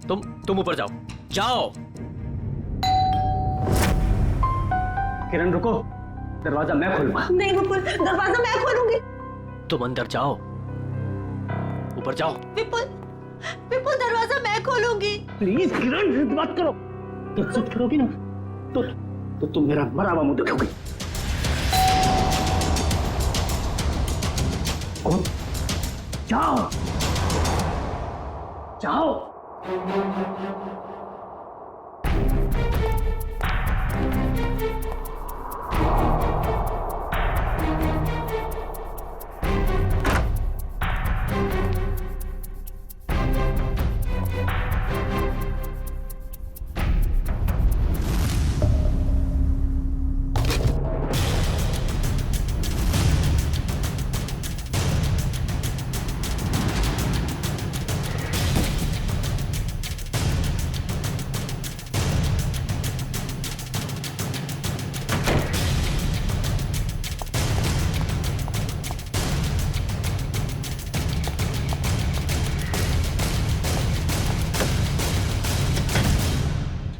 तुम ऊपर जाओ, जाओ। किरण रुको, दरवाजा मैं खोलूंगा। नहीं विपुल, दरवाजा मैं खोलूंगी। तुम अंदर जाओ, ऊपर जाओ। विपुल, विपुल दरवाजा मैं खोलूंगी। प्लीज किरण, जिद मत करो। तो जिद करोगी ना तो तुम मेरा मरा हुआ मुंह देखोगी। कौन? जाओ जाओ।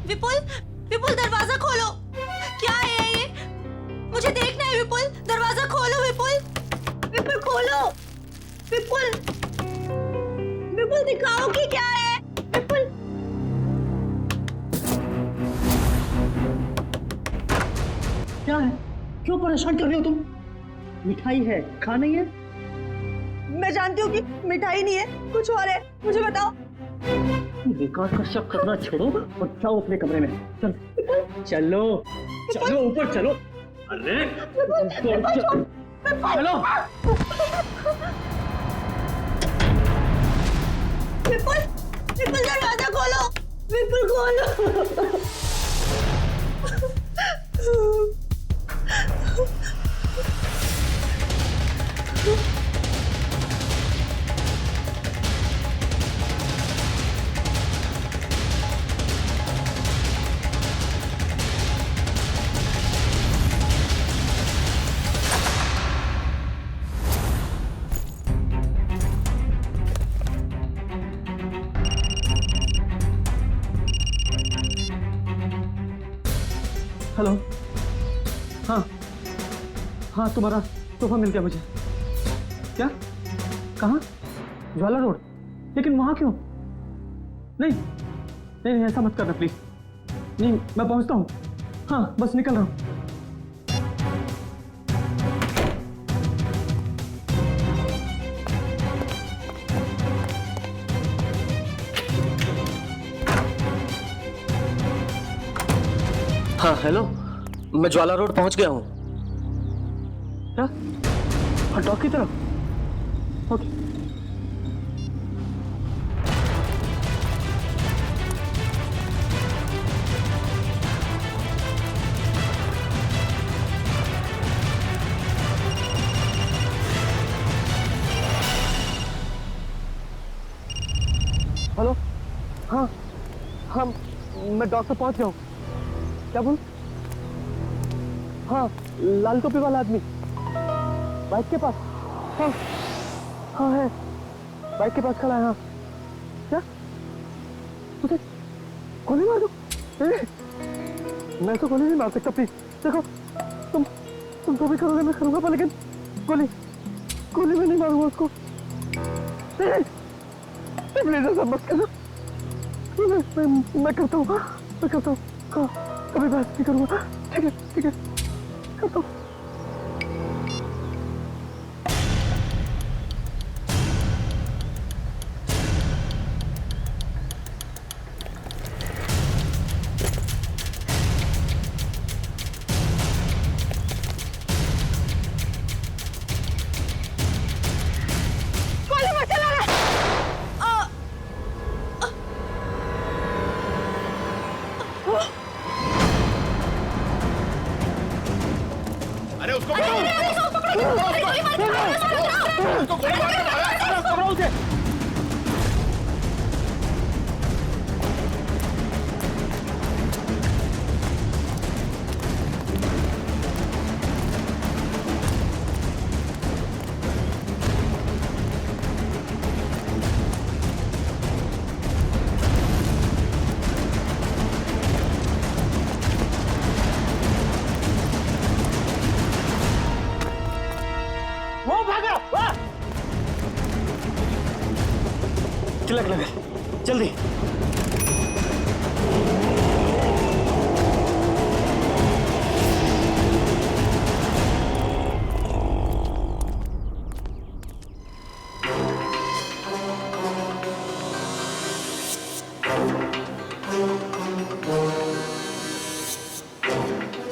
विपुल, विपुल दरवाजा खोलो। क्या है ये? मुझे देखना है विपुल, दरवाजा खोलो विपुल। विपुल खोलो। विपुल, विपुल दिखाओ कि क्या है। विपुल, क्या है? क्यों परेशान कर रहे हो तुम? मिठाई है, खा नहीं है? मैं जानती हूँ कि मिठाई नहीं है, कुछ और है। मुझे बताओ। बेकार का शक करना छोड़ो और जाओ अपने कमरे में। चलो चलो चलो, ऊपर चलो। अरे चलो। विपुल, विपुल दरवाजा खोलो। विपुल खोलो। हेलो। हाँ हाँ, तुम्हारा तोहफा मिल गया मुझे। क्या? कहाँ? ज्वाला रोड। लेकिन वहां क्यों? नहीं नहीं नहीं, ऐसा मत करना प्लीज। नहीं, मैं पहुंचता हूँ। हाँ, बस निकल रहा हूँ। हाँ हेलो, मैं ज्वाला रोड पहुंच गया हूँ। क्या? हाँ, डॉक की तरफ। ओके। हेलो। हाँ हाँ, मैं डॉक से पहुंच गया हूँ। क्या बोल? हाँ, लाल टोपी वाला आदमी बाइक के पास। हाँ हाँ है, बाइक के पास खड़ा है। हाँ, क्या? उसे गोली मार दो? मैं तो गोली नहीं मार सकता प्लीज। देखो, तुम जो भी करोगे मैं करूंगा, पर लेकिन गोली में नहीं मारूंगा उसको। प्लीज ऐसा मत करना। मैं करता हूँ, मैं करता हूँ। हाँ, कभी बात नहीं करूंगा। ठीक है ठीक है, करता हूँ। अरे उसको गोली मारो। तिलक नगर, जल्दी।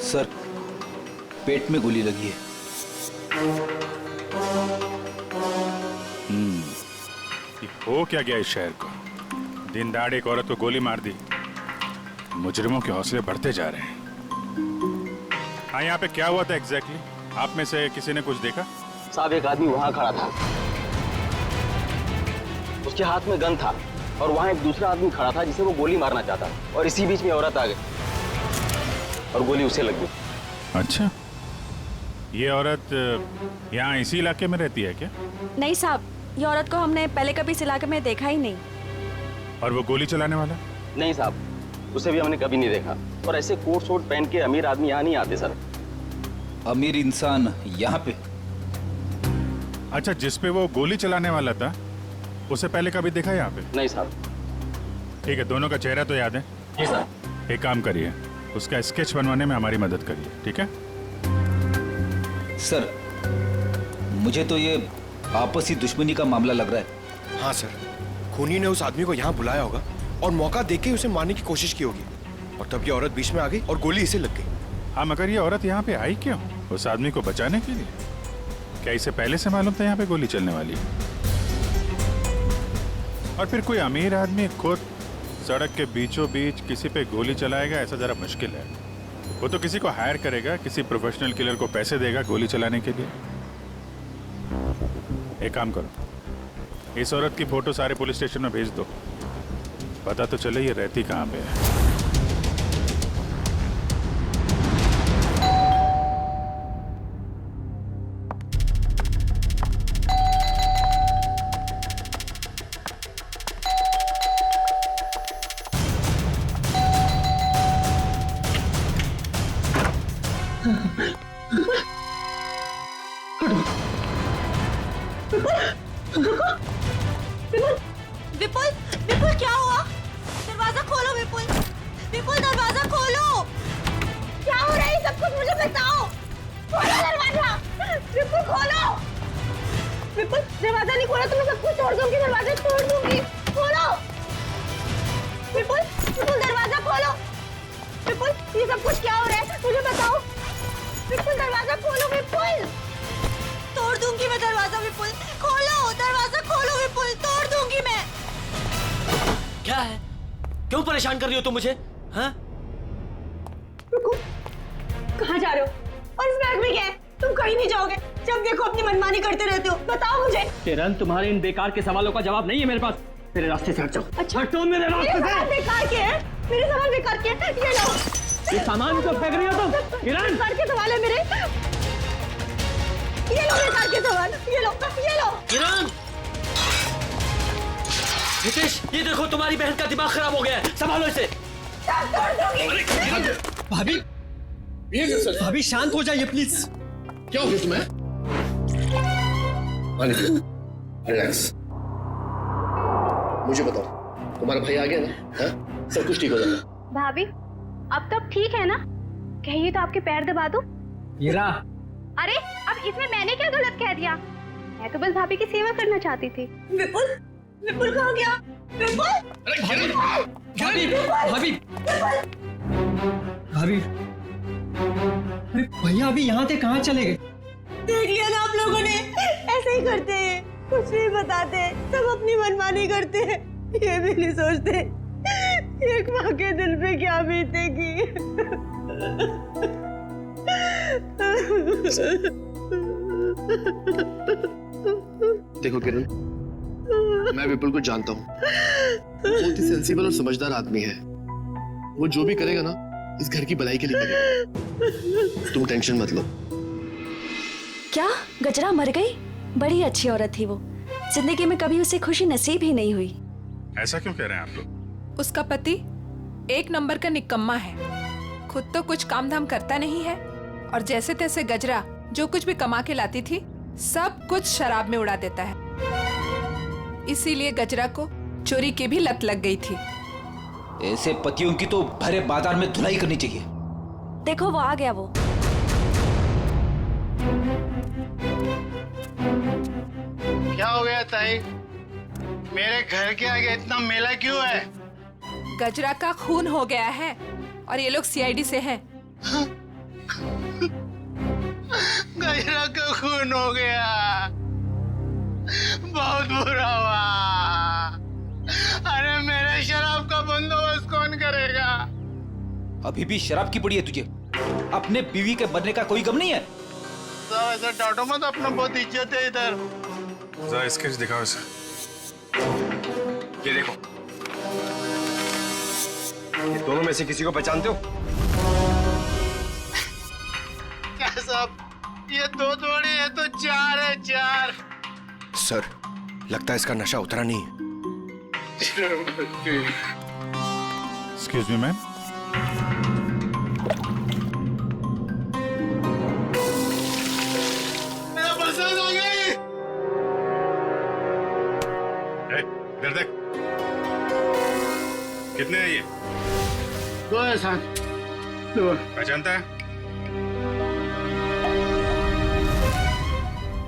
सर, पेट में गोली लगी है। ये हो क्या गया इस शहर को? दिन दहाड़े एक औरत को गोली मार दी। मुजरिमों के हौसले बढ़ते जा रहे हैं। हाँ, यहाँ पे क्या हुआ था एग्जैक्टली? आप में से किसी ने कुछ देखा? साहब, एक आदमी वहां खड़ा था, उसके हाथ में गन था और वहां एक दूसरा आदमी खड़ा था जिसे वो गोली मारना चाहता, और इसी बीच में औरत आ गई और गोली उसे लग गई। अच्छा, ये औरत यहाँ इसी इलाके में रहती है क्या? नहीं साहब, ये औरत को हमने पहले कभी इस इलाके में देखा ही नहीं। और वो गोली चलाने वाला? नहीं साहब, उसे भी हमने कभी नहीं देखा, और ऐसे कोट शोट पहन के अमीर आदमी यहाँ नहीं आते सर। अमीर इंसान यहाँ पे? अच्छा, जिस पे वो गोली चलाने वाला था उसे पहले कभी देखा यहाँ पे? नहीं साहब। ठीक है, दोनों का चेहरा तो याद है? जी साहब। एक काम करिए, उसका स्केच बनवाने में हमारी मदद करिए, ठीक है? सर, मुझे तो ये आपसी दुश्मनी का मामला लग रहा है। हाँ सर, खूनी ने उस आदमी को यहाँ बुलाया होगा और मौका देके उसे मारने की कोशिश की होगी, और तब ये औरत बीच में आ गई और गोली इसे लग गई। हाँ, मगर ये औरत यहाँ पे आई क्यों? उस आदमी को बचाने के लिए? क्या इसे पहले से मालूम था यहाँ पे गोली चलने वाली है? और फिर कोई अमीर आदमी खुद सड़क के बीचों बीच किसी पे गोली चलाएगा, ऐसा जरा मुश्किल है। वो तो किसी को हायर करेगा, किसी प्रोफेशनल किलर को पैसे देगा गोली चलाने के लिए। एक काम करो, इस औरत की फोटो सारे पुलिस स्टेशन में भेज दो, पता तो चले ये रहती कहाँ पे है। विपुल, विपुल क्या हुआ? दरवाजा खोलो विपुल, विपुल दरवाजा खोलो। क्या हो रहा है सब कुछ मुझे बताओ। खोलो दरवाजा, विपुल खोलो। विपुल, दरवाजा नहीं खोला तो मैं सब कुछ तोड़ दूंगी, दरवाजा तोड़ दूंगी। खोलो विपुल, विपुल दरवाजा खोलो। विपुल, ये सब कुछ क्या हो रहा है मुझे बताओ। विपुल दरवाजा खोलो, विपुल। तोड़ दूंगी मैं दरवाजा, विपुल खोलो, दरवाजा खोलो विपुल, तोड़ दूंगी मैं। क्या है? क्यों परेशान कर रही हो तुम मुझे? हाँ? रुको, कहाँ जा रहे हो? और इस बैग में क्या है? तुम कहीं नहीं जाओगे, जब देखो अपनी मनमानी करते रहते हो। बताओ मुझे। किरण, तुम्हारे इन बेकार के सवालों का जवाब नहीं है मेरे पास। मेरे रास्ते से हट जाओ। अच्छा, हटो मेरे रास्ते से। सामान बेकार के हैं, मेरे सामान बेकार के हैं। ये लो, ये सामान तो फेंक रही हो तुम? किरण, बेकार के सवाल है मेरे। ये लो बेकार के सवाल, ये लो, ये लो। किरण! हितेश, ये देखो तुम्हारी बहन का दिमाग खराब हो गया है, संभालो इसे। सब तोड़ दूंगी। भाभी, भाभी शांत हो जाइए प्लीज। क्या हो गया तुम्हें? रिलैक्स। मुझे बताओ, तुम्हारा भाई आ गया ना? हाँ? सब कुछ ठीक हो जाएगा। भाभी, अब तो ठीक है ना? कहिए तो आपके पैर दबा दूं? हीरा, अरे, अब इसमें मैंने क्या गलत कह दिया? मैं तो बस भाभी की सेवा करना चाहती थी। विपुल, विपुल कहाँ गया? विपुल, भाभी, भाभी, भाभी, अरे भैया अभी यहाँ से कहाँ चले गए? देख लिया ना आप लोगों ने, ऐसे ही करते हैं, कुछ नहीं बताते, सब अपनी मनमानी करते हैं, ये भी नहीं सोचते एक माँ के दिल पे क्या बीतेगी। देखो किरण, मैं विपुल को जानता हूँ, बहुत ही सेंसिबल और समझदार आदमी है। वो जो भी करेगा ना, इस घर की भलाई के लिए करेगा। तुम टेंशन मत लो। क्या गजरा मर गई? बड़ी अच्छी औरत थी वो, जिंदगी में कभी उसे खुशी नसीब ही नहीं हुई। ऐसा क्यों कह रहे हैं आप लोग? उसका पति एक नंबर का निकम्मा है, खुद तो कुछ काम धाम करता नहीं है, और जैसे तैसे गजरा जो कुछ भी कमा के लाती थी सब कुछ शराब में उड़ा देता है। इसीलिए गजरा को चोरी की भी लत लग गई थी। ऐसे पतियों की तो भरे बाजार में धुलाई करनी चाहिए। देखो वो आ गया वो। क्या हो गया ताई? मेरे घर के आगे इतना मेला क्यों है? गजरा का खून हो गया है और ये लोग सीआईडी से हैं। गजरा का खून हो गया, बहुत बुरा हुआ। अरे मेरे शराब का बंदोबस्त कौन करेगा? अभी भी शराब की पड़ी है तुझे? अपने बीवी के बनने का कोई गम नहीं है? सब ऐसा डांटो मत, अपना बहुत इज्जत है इधर। जरा स्केच दिखाओ इसे। ये देखो, ये दोनों में से किसी को पहचानते हो? क्या सब? ये दो थोड़ी है तो चार है, चार। सर, लगता है इसका नशा उतरा नहीं है। Excuse me ma'am. मेरा पसंद हो गई। इधर देख, कितने हैं ये? दो है साथ, दो। पहचानता है?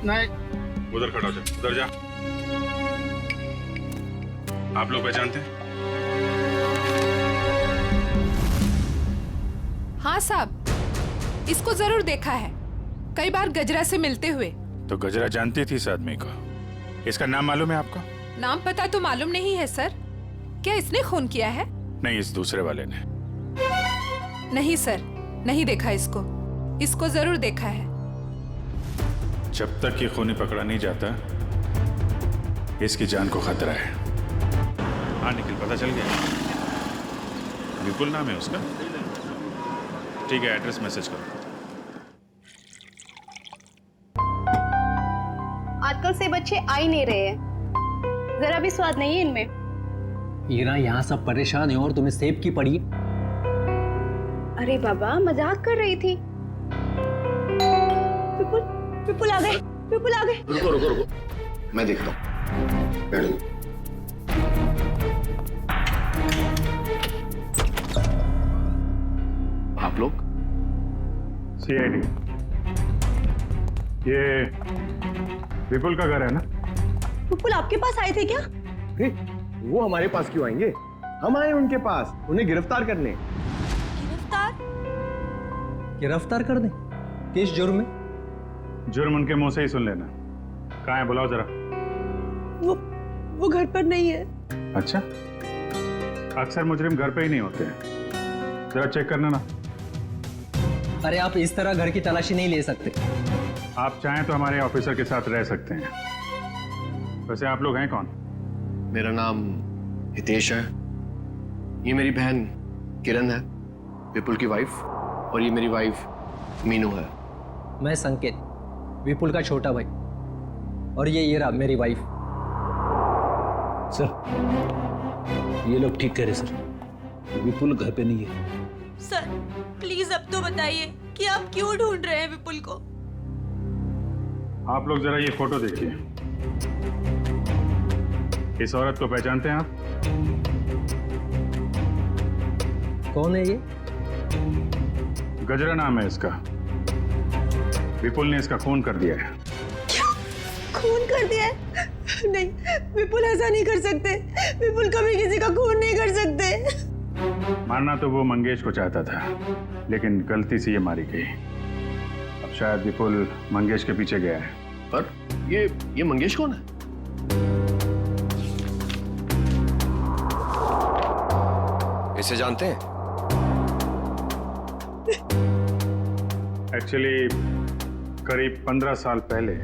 नहीं। उधर खड़ा हो जा, उधर जा। आप लोग पहचानते हैं? हाँ साहब, इसको जरूर देखा है, कई बार गजरा से मिलते हुए। तो गजरा जानती थी इस आदमी को? इसका नाम मालूम है आपको? नाम पता तो मालूम नहीं है सर। क्या इसने खून किया है? नहीं, इस दूसरे वाले ने। नहीं सर, नहीं देखा इसको। इसको जरूर देखा है। जब तक ये खूनी पकड़ा नहीं जाता, इसकी जान को खतरा है। हाँ निखिल, पता चल गया? विपुल नाम है उसका। ठीक है, एड्रेस मैसेज करो। आजकल से बच्चे आ ही नहीं रहे हैं, जरा भी स्वाद नहीं है इनमें। हीरा, यहाँ सब परेशान है और तुम्हें सेब की पड़ी। अरे बाबा, मजाक कर रही थी। विपुल, विपुल आ गए, विपुल आ गए। रुको रुको रुको, मैं देखता हूँ। बैठ जाओ। आप लोग? सीआईडी। ये विपुल का घर है ना? विपुल आपके पास आए थे क्या? वो हमारे पास क्यों आएंगे? हम आए उनके पास, उन्हें गिरफ्तार करने। गिरफ्तार? गिरफ्तार कर दे? किस जुर्म में? जुर्म उनके मुंह से ही सुन लेना। कहाँ है, बुलाओ जरा। वो घर पर नहीं है। अच्छा, अक्सर मुजरिम घर पे ही नहीं होते हैं। जरा चेक करना ना। अरे आप इस तरह घर की तलाशी नहीं ले सकते। आप चाहें तो हमारे ऑफिसर के साथ रह सकते हैं। वैसे आप लोग हैं कौन? मेरा नाम हितेश है। ये मेरी बहन किरण है, विपुल की वाइफ, और ये मेरी वाइफ मीनू है। मैं संकेत, विपुल का छोटा भाई, और ये रहा मेरी वाइफ। सर, ये लोग ठीक कह रहे सर। विपुल घर पे नहीं है। सर प्लीज अब तो बताइए कि आप क्यों ढूंढ रहे हैं विपुल को? आप लोग जरा ये फोटो देखिए। इस औरत को पहचानते हैं आप? कौन है ये? गजरा नाम है इसका। विपुल ने इसका खून कर दिया है। खून कर दिया है? नहीं, विपुल ऐसा नहीं कर सकते। विपुल कभी किसी का खून नहीं कर सकते। मारना तो वो मंगेश को चाहता था, लेकिन गलती से ये मारी गई। अब शायद विपुल मंगेश के पीछे गया है। पर ये मंगेश कौन है? इसे जानते हैं? एक्चुअली करीब 15 साल पहले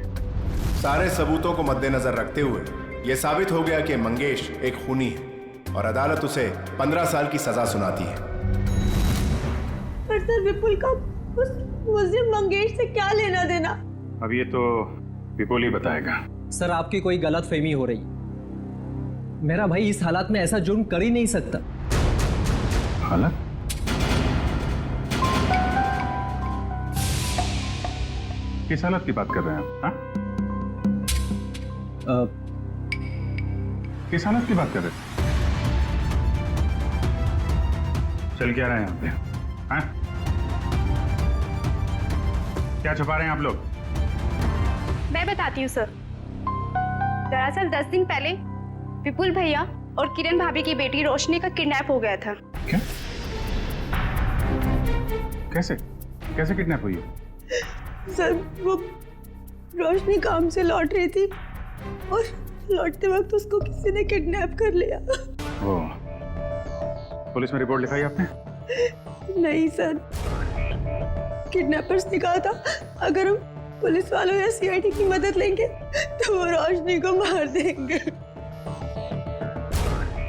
सारे सबूतों को मद्देनजर रखते हुए यह साबित हो गया कि मंगेश एक खूनी है और अदालत उसे 15 साल की सजा सुनाती है। पर सर विपुल का उस मुस्लिम मंगेश से क्या लेना देना? अब ये तो विपुल ही बताएगा। सर आपकी कोई गलत फहमी हो रही। मेरा भाई इस हालात में ऐसा जुर्म कर ही नहीं सकता। हालत? किस हालत की बात कर रहे हैं आप? हाँ? किस हालत की बात कर रहे थे? चल क्या रहे हैं यहाँ पे? हैं? क्या छुपा रहे हैं आप लोग? मैं बताती हूँ सर। दरअसल 10 दिन पहले विपुल भैया और किरण भाभी की बेटी रोशनी का किडनैप हो गया था। क्या? कैसे? कैसे किडनैप हुई है? सर वो रोशनी काम से लौट रही थी और लौटते वक्त उसको किसी ने किडनैप कर लिया। वो पुलिस में रिपोर्ट लिखाई आपने? नहीं सर, किडनैपर्स ने कहा था अगर हम पुलिस वालों या सीआईडी की मदद लेंगे तो वो रोशनी को मार देंगे।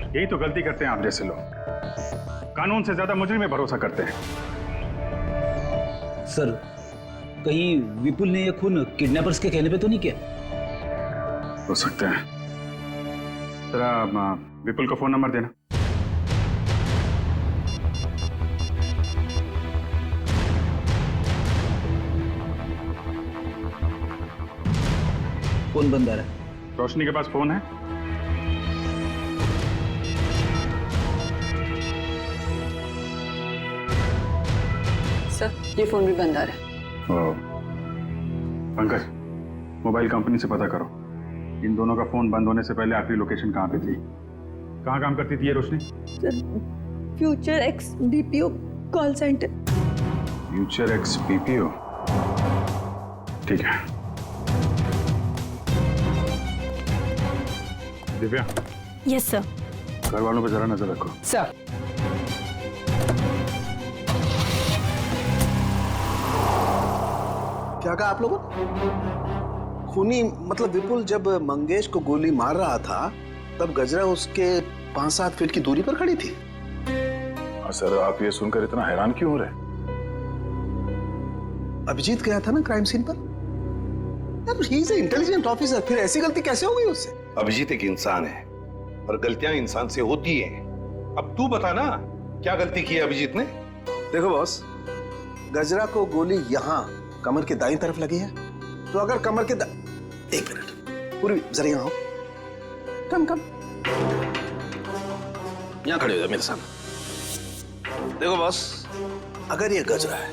यही तो गलती करते हैं आप जैसे लोग, कानून से ज्यादा मुजरिम में भरोसा करते हैं। सर, कहीं विपुल ने यह खून किडनैपर्स के कहने पे तो नहीं किया? हो सकता है। जरा विपुल को फोन नंबर देना। कौन बंद आ रहा है? रोशनी के पास फोन है? सर ये फोन भी बंद आ रहा है। पंकज, मोबाइल कंपनी से पता करो इन दोनों का फोन बंद होने से पहले आपकी लोकेशन कहाँ पे थी? कहाँ काम करती थी ये Roshni? Sir future X BPO call centre. Future X BPO, ठीक है। Divya, yes sir. घर वालों पे जरा नजर रखो। सर। क्या कहा आप लोगों? खूनी मतलब विपुल जब मंगेश को गोली मार रहा था तब गजरा उसके 5-7 फीट की दूरी पर खड़ी थी। सर, आप ये सुनकर इतना हैरान क्यों हो रहे? अभिजीत गया था ना क्राइम सीन पर। यार ही इज इंटेलिजेंट ऑफिसर, फिर ऐसी गलती कैसे हो गई उससे? अभिजीत एक इंसान है और गलतियां इंसान से होती हैं। अब तू बता ना, क्या गलती की है अभिजीत ने? देखो बॉस, गजरा को गोली यहाँ कमर के दाईं तरफ लगी है, तो अगर कमर के एक मिनट, पूरी जरा यहाँ आओ। कम यहाँ खड़े हो जाओ मेरे सामने। देखो बॉस, अगर ये गजरा है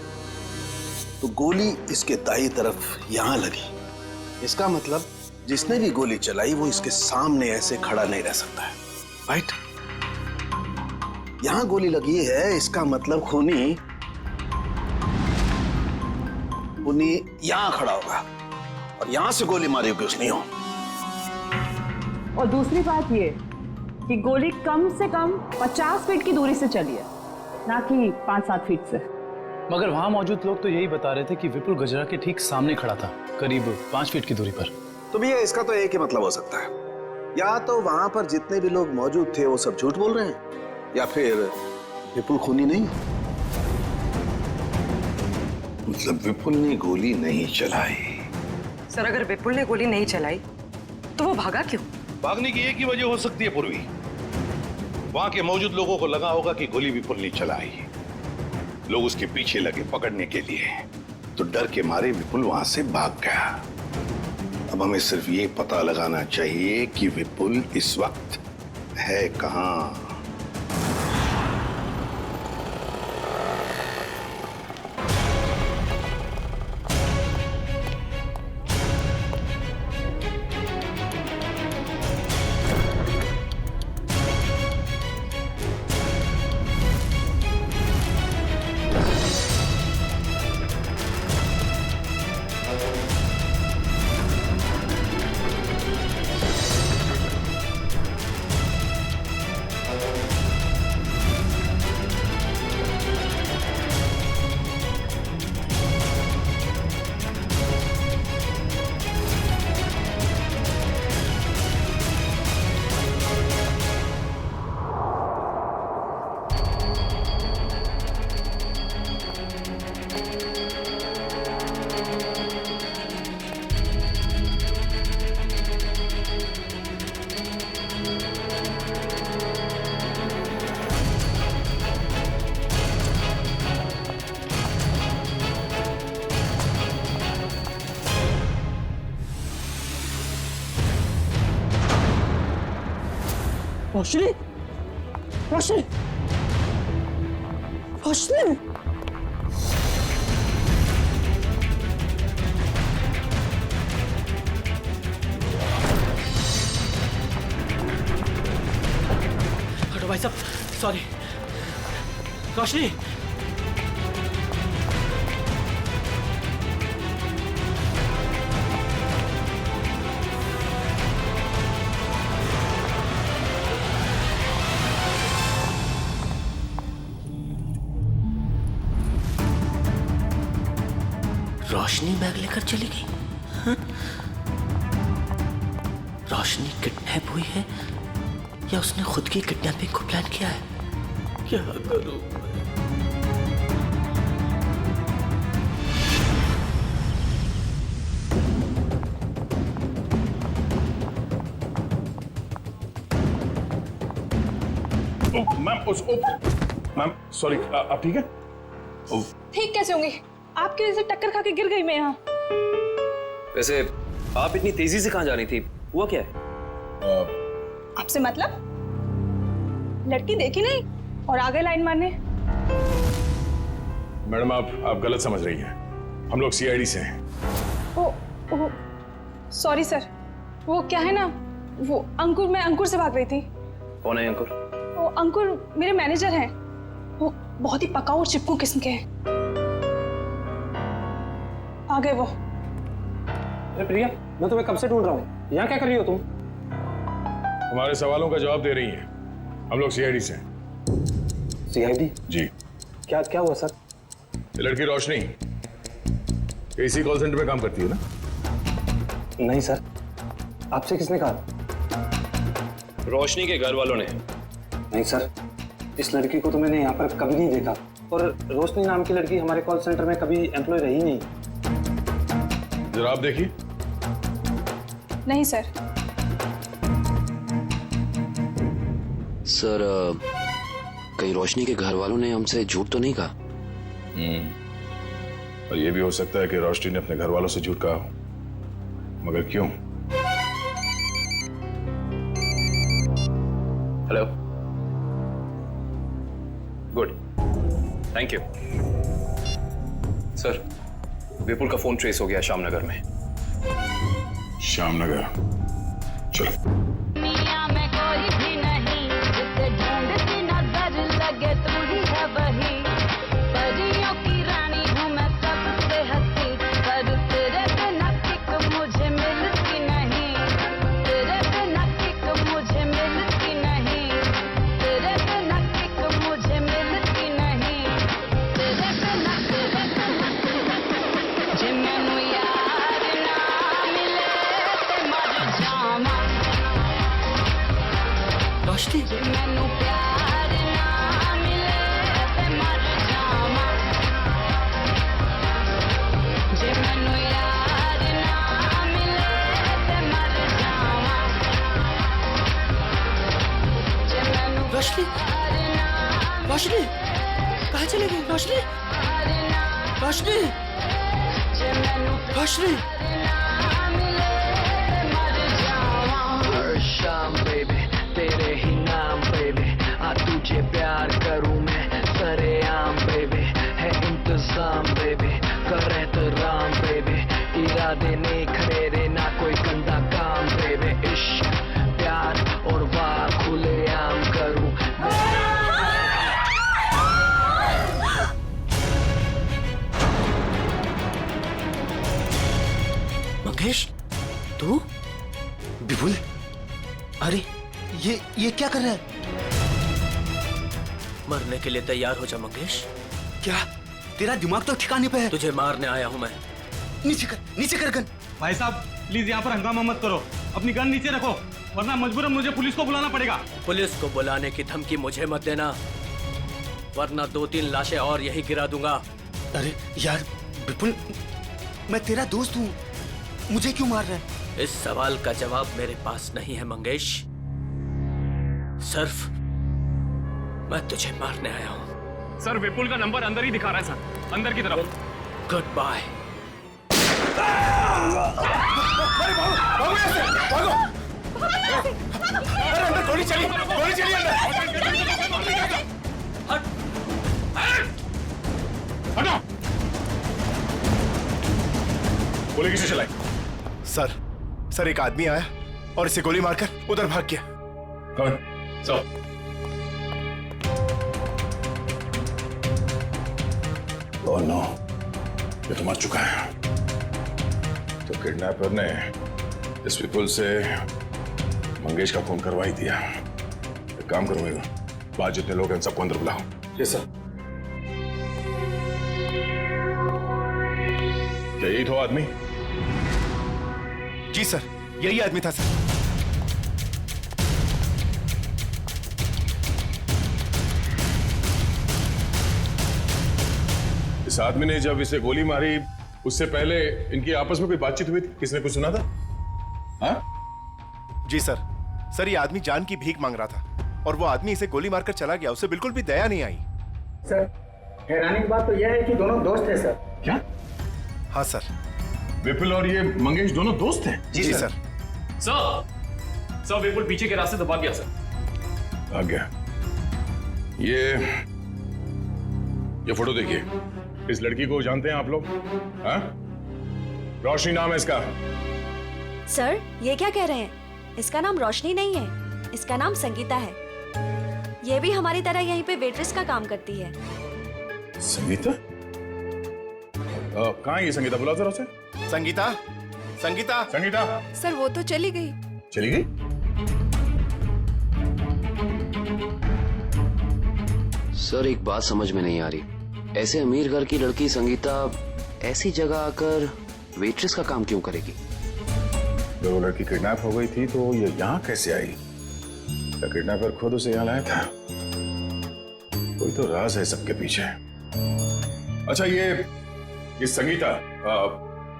तो गोली इसके दाईं तरफ यहां लगी, इसका मतलब जिसने भी गोली चलाई वो इसके सामने ऐसे खड़ा नहीं रह सकता है, राइट? यहां गोली लगी है, इसका मतलब खूनी यहां खड़ा होगा और यहां से गोली मारी होगी उसने। और दूसरी बात ये कि गोली कम से कम 50 फीट की दूरी से चली है, ना कि 5-7 फीट से। मगर वहां मौजूद लोग तो यही बता रहे थे कि विपुल गजरा के ठीक सामने खड़ा था, करीब 5 फीट की दूरी पर। तो भैया इसका तो एक ही मतलब हो सकता है, या तो वहां पर जितने भी लोग मौजूद थे वो सब झूठ बोल रहे हैं, या फिर विपुल खूनी नहीं। मतलब विपुल ने गोली नहीं चलाई? सर, अगर विपुल ने गोली नहीं चलाई तो वो भागा क्यों? भागने की एक ही वजह हो सकती है पूर्वी, वहां के मौजूद लोगों को लगा होगा कि गोली विपुल ने चलाई, लोग उसके पीछे लगे पकड़ने के लिए, तो डर के मारे विपुल वहां से भाग गया। अब हमें सिर्फ ये पता लगाना चाहिए कि विपुल इस वक्त है कहां। रोशनी, रोशनी, रोशनी। हटो भाई साहब, सॉरी। रोशनी, रोशनी बैग लेकर चली गई। हाँ? रोशनी किडनैप हुई है या उसने खुद की किडनैपिंग को प्लान किया है? क्या करूं? मैम सॉरी, आप ठीक है? ठीक कैसे होंगी? आपकी वजह से टक्कर खा के गिर गई मैं यहाँ। वैसे आप इतनी तेजी से कहाँ जा रही थी? हुआ क्या है? आपसे मतलब? लड़की देखी नहीं और आगे लाइन मारने। मैडम आप गलत समझ रही हैं। हम लोग सीआईडी से हैं। ओ सॉरी सर, वो क्या है ना, वो अंकुर, मैं अंकुर से भाग रही थी। कौन है अंकुर? वो अंकुर मेरे मैनेजर हैं। वो बहुत ही पकाऊ और चिपकू किस्म के हैं। आ गए वो। अरे प्रिया, मैं तुम्हें कब से ढूंढ रहा हूँ। यहाँ क्या कर रही हो तुम? हमारे सवालों का जवाब दे रही हैं। हम लोग सीआईडी से हैं। सीआईडी? जी। क्या क्या हुआ सर? ये लड़की रोशनी एसी कॉल सेंटर में काम करती है ना? नहीं सर, आपसे किसने कहा? रोशनी के घर वालों ने। नहीं सर, इस लड़की को तो मैंने यहाँ पर कभी नहीं देखा और रोशनी नाम की लड़की हमारे कॉल सेंटर में कभी एम्प्लॉय रही नहीं। जरा आप देखिए। नहीं सर। सर, कहीं रोशनी के घर वालों ने हमसे झूठ तो नहीं कहा? और ये भी हो सकता है कि रोशनी ने अपने घर वालों से झूठ कहा हो, मगर क्यों? Hello, good, thank you. Sir, Vipul का फोन ट्रेस हो गया श्यामनगर में। श्यामनगर, चलो। रोशनी, रोशनी, कहाँ चले गई? रोशनी, रोशनी, रोशनी। हर शाम बेबी तेरे ही नाम बेबी, आ तुझे प्यार करूं मैं सरेआम बेबी, है इंतजाम बेबी, कर एहतराम बेबी, इरादे नेक मेरे ना कोई गंदा काम बेबी, इश्क प्यार और वाह खुलेआम करूं। मंगेश, तू? विपुल, अरे ये क्या कर रहा है? मरने के लिए तैयार हो जा मंगेश। क्या तेरा दिमाग तो ठिकाने पे है? तुझे मारने आया हूं मैं। नीचे कर गन। भाई साहब प्लीज यहाँ पर हंगामा मत करो, अपनी गन नीचे रखो, वरना मजबूरन मुझे पुलिस को बुलाना पड़ेगा। पुलिस को बुलाने की धमकी मुझे मत देना, वरना 2-3 लाशें और यही गिरा दूंगा। अरे यार विपुल, मैं तेरा दोस्त हूँ, मुझे क्यों मार रहा है? इस सवाल का जवाब मेरे पास नहीं है मंगेश। सिर्फ मैं तुझे मारने आया हूँ। सर विपुल का नंबर अंदर ही दिखा रहा है सर, अंदर की तरफ। Good bye. अरे अंदर गोली चली अंदर। हटो। गोली किसे चलाई? सर एक आदमी आया और इसे गोली मारकर उधर भाग गया। कौन? ओह नो, ये तो मर चुका है। तो किडनैपर ने इस विपुल से मंगेश का खून करवा ही दिया। एक काम करूंगा, बाहर जितने लोग हैं सबको अंदर बुलाओ। Yes sir. यही तो आदमी? जी सर, यही आदमी था सर। इस आदमी ने जब इसे गोली मारी उससे पहले इनकी आपस में कोई बातचीत हुई थी? किसने कुछ सुना था? हाँ? जी सर ये आदमी जान की भीख मांग रहा था और वो आदमी इसे गोली मारकर चला गया। उसे बिल्कुल भी दया नहीं आई। सर हैरानी की बात तो यह है कि दोनों दोस्त हैं सर। क्या? हाँ सर। विपुल और ये मंगेश दोनों दोस्त हैं? जी सर। सर विपुल पीछे के रास्ते से भाग गया सर। भाग गया? ये फोटो देखिए। इस लड़की को जानते हैं आप लोग? हाँ? रोशनी नाम है इसका। सर ये क्या कह रहे हैं? इसका नाम रोशनी नहीं है, इसका नाम संगीता है। ये भी हमारी तरह यहीं पे वेट्रेस का काम करती है। संगीता? कहाँ है ये संगीता? बुलाओ जरा उसे। संगीता। सर वो तो चली गई। चली गई? सर एक बात समझ में नहीं आ रही, ऐसे अमीर घर की लड़की संगीता ऐसी जगह आकर वेट्रेस का काम क्यों करेगी? जब वो लड़की किडनैप हो गई थी तो ये यहाँ कैसे आई? क्या किडनैपर खुद उसे यहाँ लाया था? कोई तो राज है सबके पीछे। अच्छा ये संगीता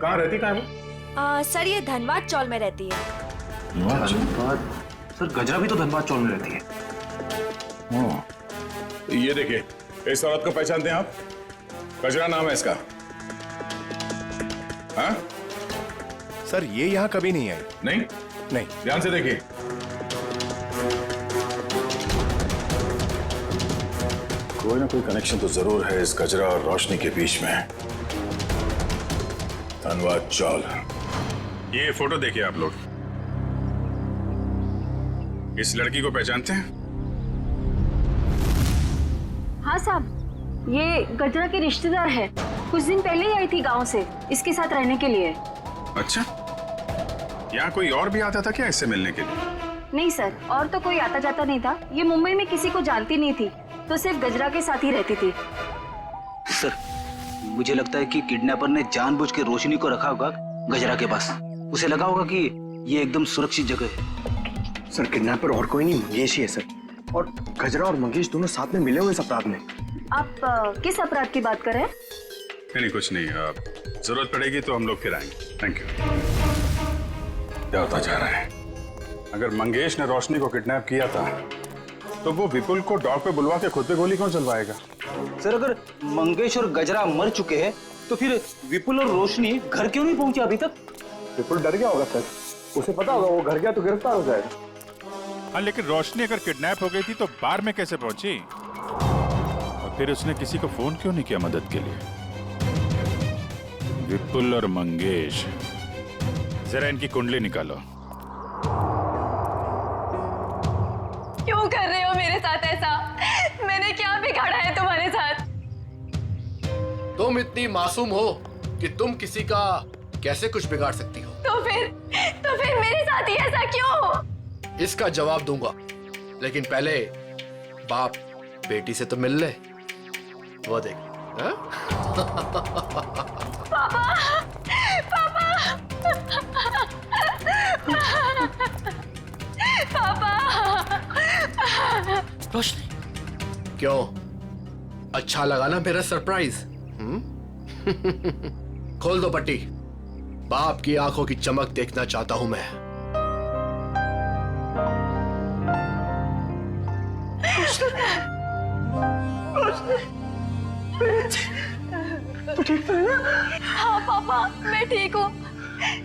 कहाँ रहती? कहाँ है वो? सर ये धनबाद चौल में रहती है। धनबाद? सर गजरा भी तो धनबाद चौल में रहती है। ये देखिए, इस औरत को पहचानते हैं आप? गजरा नाम है इसका। हाँ? सर ये यहाँ कभी नहीं आई। नहीं? ध्यान से देखिए। कोई ना कोई कनेक्शन तो जरूर है इस गजरा और रोशनी के बीच में। धनबाद चौल। ये फोटो देखिए आप लोग। इस लड़की को पहचानते हैं? हाँ साहब, ये गजरा की रिश्तेदार है। कुछ दिन पहले ही आई थी गांव से इसके साथ रहने के लिए। अच्छा, यहाँ कोई और भी आता था क्या इससे मिलने के लिए? नहीं सर, और तो कोई आता जाता नहीं था। ये मुंबई में किसी को जानती नहीं थी, तो सिर्फ गजरा के साथ ही रहती थी। सर मुझे लगता है कि किडनैपर ने जानबूझ के रोशनी को रखा होगा गजरा के पास। उसे लगा होगा कि ये एकदम सुरक्षित जगह है। सर किडनैपर और कोई नहीं, मंगेश ही है सर। और गजरा और मंगेश दोनों साथ में मिले हुए इस अपराध में। आप किस अपराध की बात कर रहे हैं? नहीं कुछ नहीं, जरूरत पड़ेगी तो हम लोग फिर आएंगे। Thank you. क्या होता जा रहा है? अगर मंगेश ने रोशनी को किडनैप किया था तो वो विपुल को डॉग पे बुलवा के खुद पे गोली कौन चलवाएगा? सर अगर मंगेश और गजरा मर चुके हैं तो फिर विपुल और रोशनी घर क्यों नहीं पहुंचे अभी तक? विपुल डर गया होगा सर, उसे पता होगा वो घर गया तो गिरफ्तार हो जाएगा। हाँ लेकिन रोशनी अगर किडनैप हो गई थी तो बार में कैसे पहुंची? और फिर उसने किसी को फोन क्यों नहीं किया मदद के लिए? विपुल और मंगेश, जरा इनकी कुंडली निकालो। क्यों कर रहे हो मेरे साथ ऐसा? मैंने क्या बिगाड़ा है तुम्हारे साथ? तुम इतनी मासूम हो कि तुम किसी का कैसे कुछ बिगाड़ सकती हो? तो फिर मेरे साथ ही ऐसा क्यों? इसका जवाब दूंगा, लेकिन पहले बाप बेटी से तो मिल ले। वो देख। पापा, पापा, पापा। रोशनी, क्यों अच्छा लगा ना मेरा सरप्राइज? खोल दो पट्टी। बाप की आंखों की चमक देखना चाहता हूं मैं। तू ठीक तो है ना? हाँ पापा, मैं ठीक हूँ।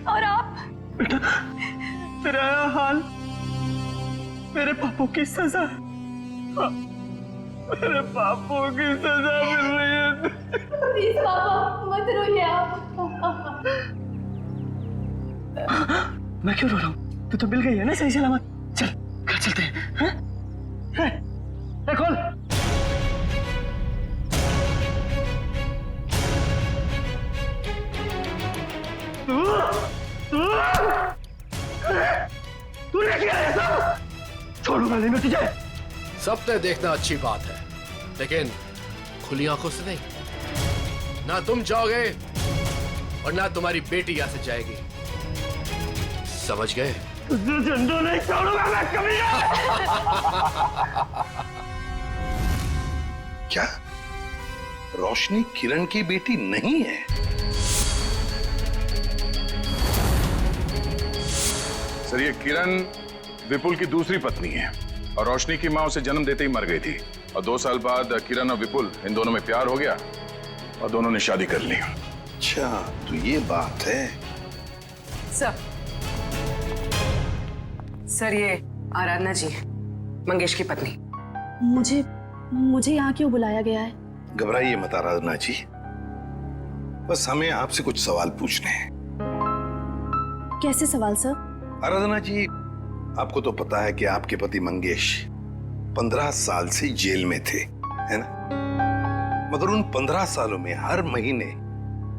और आप? बेटा, तेरा हाल मेरे पापों की सजा, मेरे पापों की सजा मिल रही है। प्लीज पापा मत रोइए आप। मैं क्यों रो रहा हूँ? तू तो मिल गई है ना सही सलामत। चल घर चलते हैं। खोल। तू लेके आया सब? छोड़ूंगा नहीं मैं तुझे। सपने देखना अच्छी बात है, लेकिन खुली आंखों से नहीं। ना तुम जाओगे और ना तुम्हारी बेटी यहां से जाएगी, समझ गए? तुझे जिंदा नहीं छोड़ूंगा मैं कभी। क्या रोशनी किरण की बेटी नहीं है? सर, ये किरण विपुल की दूसरी पत्नी है और रोशनी की मां उसे जन्म देते ही मर गई थी। और 2 साल बाद किरण और विपुल इन दोनों में प्यार हो गया और दोनों ने शादी कर ली। अच्छा, तो ये बात है। सर ये आराधना जी, मंगेश की पत्नी। मुझे यहाँ क्यों बुलाया गया है? घबराइए मत आराधना जी, बस हमें आपसे कुछ सवाल पूछने हैं। कैसे सवाल सर? आराधना जी, आपको तो पता है कि आपके पति मंगेश 15 साल से जेल में थे, है ना? मगर उन 15 सालों में हर महीने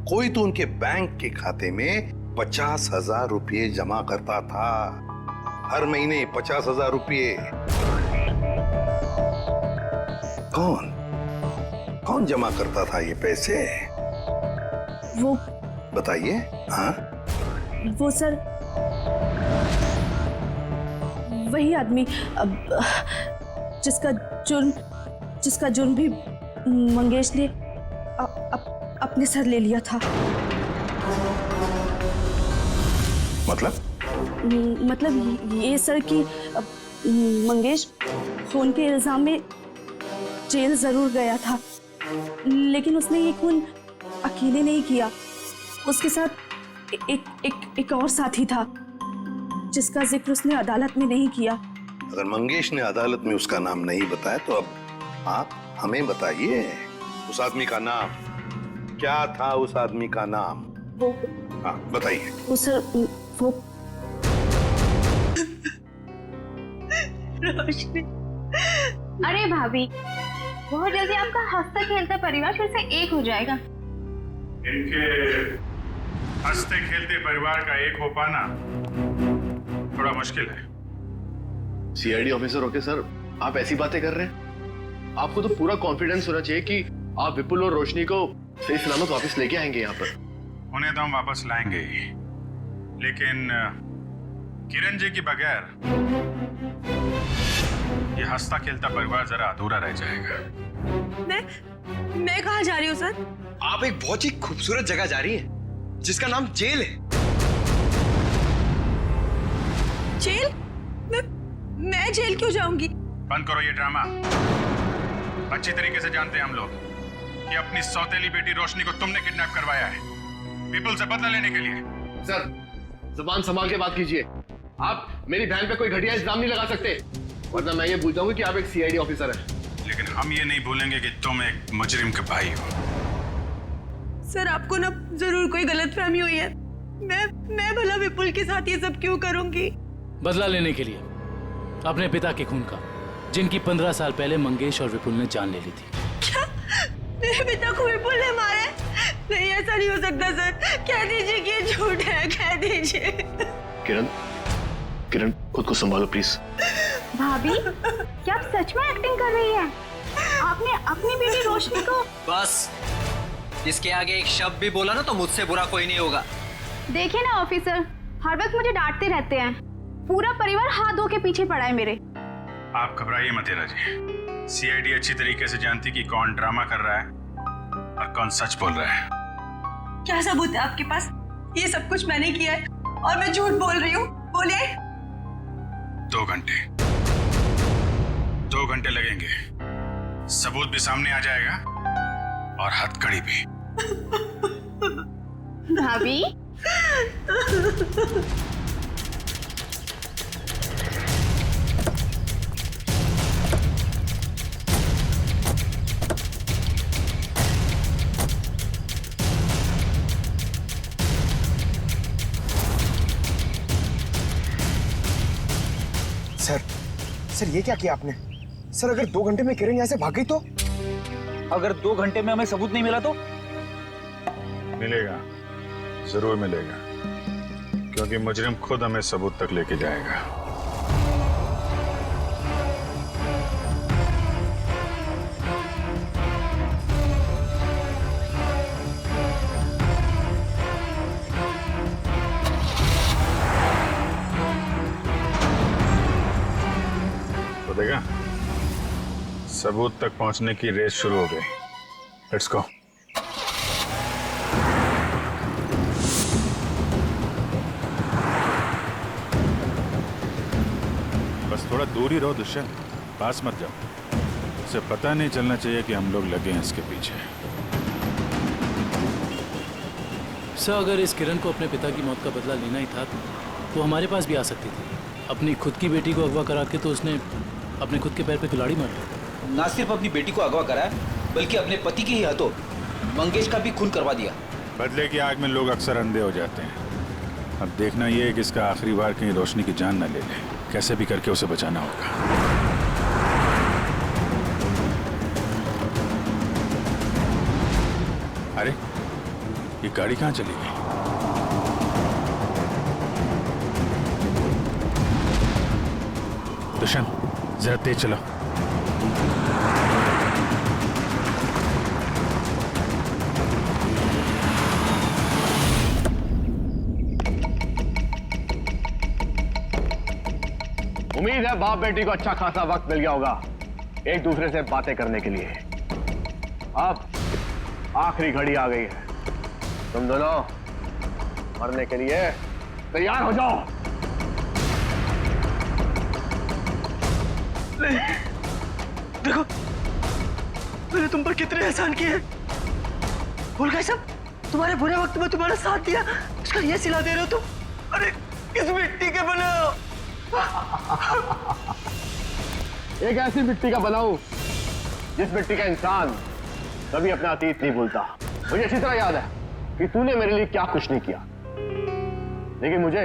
कोई तो उनके बैंक के खाते में 50,000 रुपये जमा करता था। हर महीने 50,000 रुपये। कौन जमा करता था ये पैसे? वो बताइए। हाँ, वो सर वही आदमी जिसका जुर्म भी मंगेश ने अपने सर ले लिया था। मतलब ये सर कि मंगेश खून के इल्जाम में जेल जरूर गया था, लेकिन उसने ये खून अकेले नहीं किया। उसके साथ एक और साथी था जिसका जिक्र उसने अदालत में नहीं किया। अगर मंगेश ने अदालत में उसका नाम नहीं बताया तो अब आप हमें बताइए उस आदमी का नाम क्या था? उस आदमी का नाम वो, हाँ बताइए। वो सर वो रोशनी। अरे भाभी, बहुत जल्दी आपका हंसता खेलता परिवार फिर से एक हो जाएगा। इनके हंसते खेलते परिवार का एक हो पाना थोड़ा मुश्किल है। सीआईडी ऑफिसर होके सर आप ऐसी बातें कर रहे हैं? आपको तो पूरा कॉन्फिडेंस होना चाहिए कि आप विपुल और रोशनी को सही सलामत वापस लेके आएंगे यहाँ पर। उन्हें तो हम वापस लाएंगे ही, लेकिन किरण जी के बगैर ये हंसता खेलता परिवार जरा अधूरा रह जाएगा। मैं कहाँ जा रही हूँ सर? आप एक बहुत ही खूबसूरत जगह जा रही हैं, जिसका नाम जेल है। जेल? मैं जेल क्यों जाऊंगी? बंद करो ये ड्रामा। अच्छी तरीके से जानते हैं हम लोग कि अपनी सौतेली बेटी रोशनी को तुमने किडनैप करवाया है विपुल से बदला लेने के लिए। सर जुबान संभाल के बात कीजिए। आप मेरी बहन पे कोई घटिया इल्जाम नहीं लगा सकते, वरना मैं ये भूल जाऊंगी कि आप एक सीआईडी ऑफिसर हैं। लेकिन हम ये नहीं भूलेंगे कि तुम एक मुजरिम के भाई हो। सर आपको ना जरूर कोई गलतफहमी हुई है। मैं भला विपुल के साथ ये सब क्यों करूंगी? बदला लेने के लिए अपने पिता के खून का, जिनकी 15 साल पहले मंगेश और विपुल ने जान ले ली थी। क्या मेरे पिता को विपुल ने मारा है? नहीं, ऐसा नहीं हो सकता सर। कह दीजिए कि ये झूठ है, कह दीजिए। किरण खुद को संभालो प्लीज। भाभी, क्या आप सच में एक्टिंग कर रही हैं? आपने अपनी बेटी रोशनी को। बस, इसके आगे एक शब्द भी बोला ना तो मुझसे बुरा कोई नहीं होगा। देखिए ना ऑफिसर, हर वक्त मुझे डांटते रहते हैं। पूरा परिवार हाथ धो के पीछे पड़ा है मेरे। आप घबराइए मत हेरा जी। सीआईडी अच्छी तरीके से जानती कि कौन ड्रामा कर रहा है और कौन सच बोल रहा है। क्या सबूत है आपके पास? ये सब कुछ मैंने किया है और मैं झूठ बोल रही हूँ? बोलिए। 2 घंटे 2 घंटे लगेंगे। सबूत भी सामने आ जाएगा और हथकड़ी भी। भाभी, सर ये क्या किया आपने? सर अगर 2 घंटे में किरण यहाँ से भाग गई तो? अगर 2 घंटे में हमें सबूत नहीं मिला तो? मिलेगा, जरूर मिलेगा, क्योंकि मुजरिम खुद हमें सबूत तक लेके जाएगा। तो देखा, सबूत तक पहुंचने की रेस शुरू हो गई। Let's go. बस थोड़ा दूर ही रहो दुष्यंत, पास मत जाओ। उसे पता नहीं चलना चाहिए कि हम लोग लगे हैं इसके पीछे। सर अगर इस किरण को अपने पिता की मौत का बदला लेना ही था तो हमारे पास भी आ सकती थी। अपनी खुद की बेटी को अगवा करा के तो उसने अपने खुद के पैर पे कुल्हाड़ी मार दी। ना सिर्फ अपनी बेटी को अगवा कराया, बल्कि अपने पति के ही हाथों मंगेश का भी खून करवा दिया। बदले की आग में लोग अक्सर अंधे हो जाते हैं। अब देखना यह है कि इसका आखिरी बार कहीं रोशनी की जान न ले ले। कैसे भी करके उसे बचाना होगा। अरे ये गाड़ी कहाँ चली गई? दुष्यंत जरा तेज चलो। उम्मीद है बाप बेटी को अच्छा खासा वक्त मिल गया होगा एक दूसरे से बातें करने के लिए। अब आखिरी घड़ी आ गई है, तुम दोनों मरने के लिए तैयार हो जाओ। देखो मैंने तुम पर कितने एहसान किए हैं। भूल गए सब? तुम्हारे बुरे वक्त में तुम्हारा साथ दिया, उसका ये सिला दे रहे हो तुम। अरे किस मिट्टी के बने हो? एक ऐसी मिट्टी का बनाऊं जिस मिट्टी का इंसान कभी अपना अतीत नहीं भूलता। मुझे अच्छी तरह याद है कि तूने मेरे लिए क्या कुछ नहीं किया, लेकिन मुझे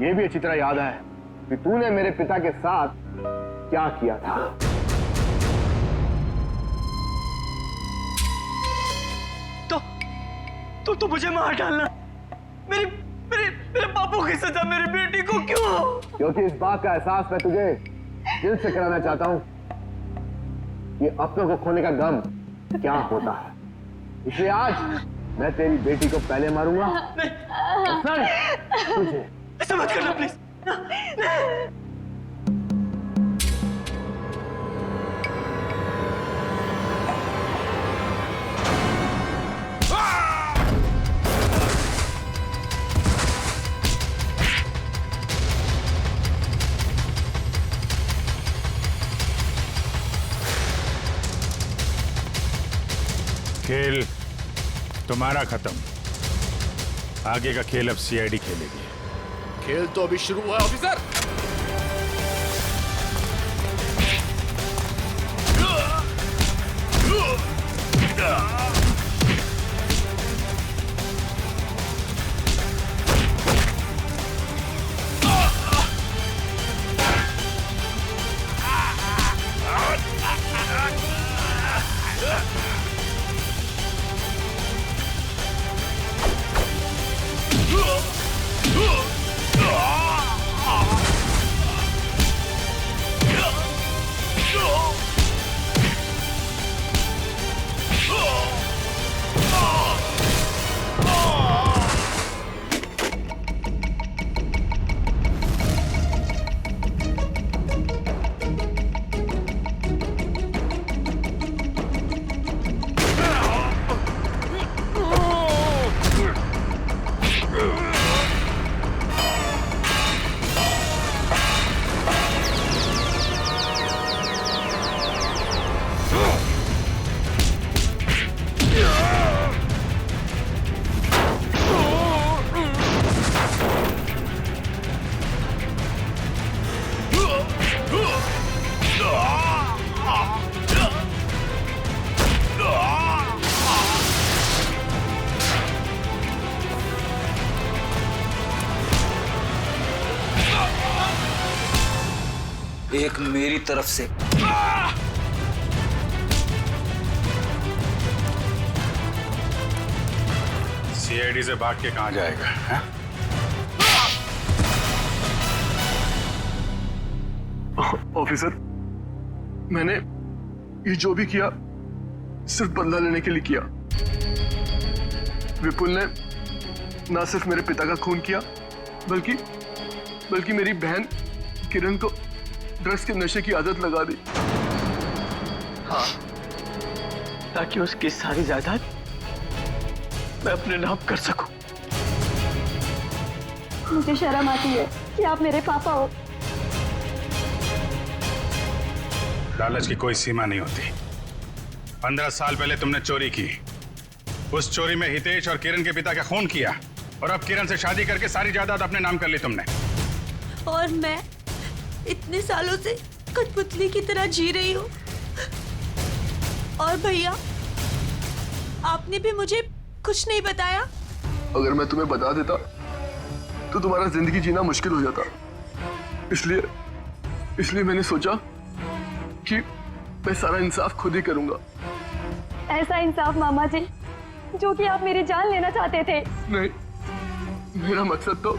यह भी अच्छी तरह याद है कि तूने मेरे पिता के साथ क्या किया था। तो मुझे मार डालना, मेरे मेरे मेरे बापू की सजा मेरी बेटी को क्यों? क्योंकि इस बात का एहसास मैं तुझे दिल से कराना चाहता हूं कि अपनों को खोने का गम क्या होता है। इसलिए आज मैं तेरी बेटी को पहले मारूंगा, तुझे। ऐसा मत करना प्लीज। खेल तुम्हारा खत्म। आगे का खेल अब सीआईडी खेलेगी। खेल तो अभी शुरू हुआ है ऑफिसर। एक मेरी तरफ से। सीआईडी से भाग के कहां जाएगा है? ऑफिसर, मैंने ये जो भी किया सिर्फ बदला लेने के लिए किया। विपुल ने ना सिर्फ मेरे पिता का खून किया बल्कि मेरी बहन किरण को ड्रग्स के नशे की आदत लगा दी। हाँ, ताकि उसकी सारी जायदाद मैं अपने नाम कर सकूं। मुझे शर्म आती है कि आप मेरे पापा हो। लालच की कोई सीमा नहीं होती। 15 साल पहले तुमने चोरी की, उस चोरी में हितेश और किरण के पिता का खून किया, और अब किरण से शादी करके सारी जायदाद अपने नाम कर ली तुमने। और मैं इतने सालों से कठपुतली की तरह जी रही हूँ। और भैया, आपने भी मुझे कुछ नहीं बताया। अगर मैं तुम्हें बता देता तो तुम्हारा जिंदगी जीना मुश्किल हो जाता। इसलिए मैंने सोचा कि मैं सारा इंसाफ खुद ही करूंगा। ऐसा इंसाफ मामा जी जो कि आप मेरी जान लेना चाहते थे। नहीं, मेरा मकसद तो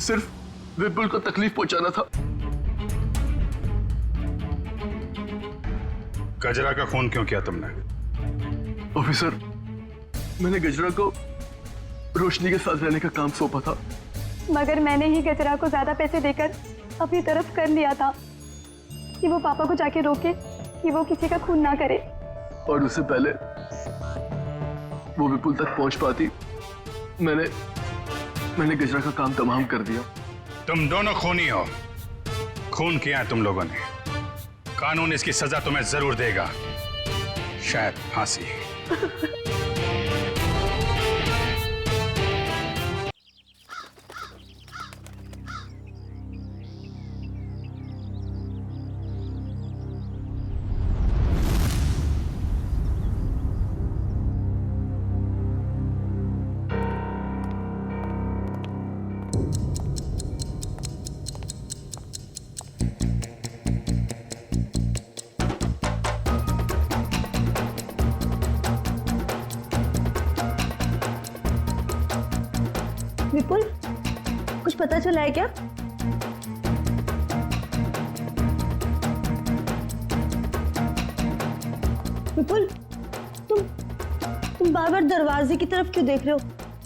सिर्फ विपुल को तकलीफ पहुंचाना था। गजरा का खून क्यों किया तुमने? ऑफिसर, मैंने गजरा को रोशनी के साथ रहने का काम सौंपा था, मगर मैंने ही गजरा को ज्यादा पैसे देकर अपनी तरफ कर लिया था कि वो पापा को जाके रोके कि वो किसी का खून ना करे। और उससे पहले वो विपुल तक पहुंच पाती, मैंने गजरा का काम तमाम कर दिया। तुम दोनों खूनी हो, खून किया है तुम लोगों ने। कानून इसकी सजा तुम्हें जरूर देगा, शायद फांसी। विपुल, कुछ पता चला है क्या? विपुल, तुम बार बार दरवाजे की तरफ क्यों देख रहे हो?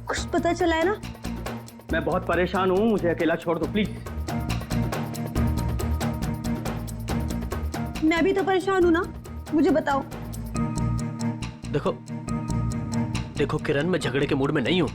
कुछ पता चला है ना? मैं बहुत परेशान हूँ, मुझे अकेला छोड़ दो प्लीज। मैं भी तो परेशान हूँ ना, मुझे बताओ। देखो किरण, मैं झगड़े के मूड में नहीं हूँ।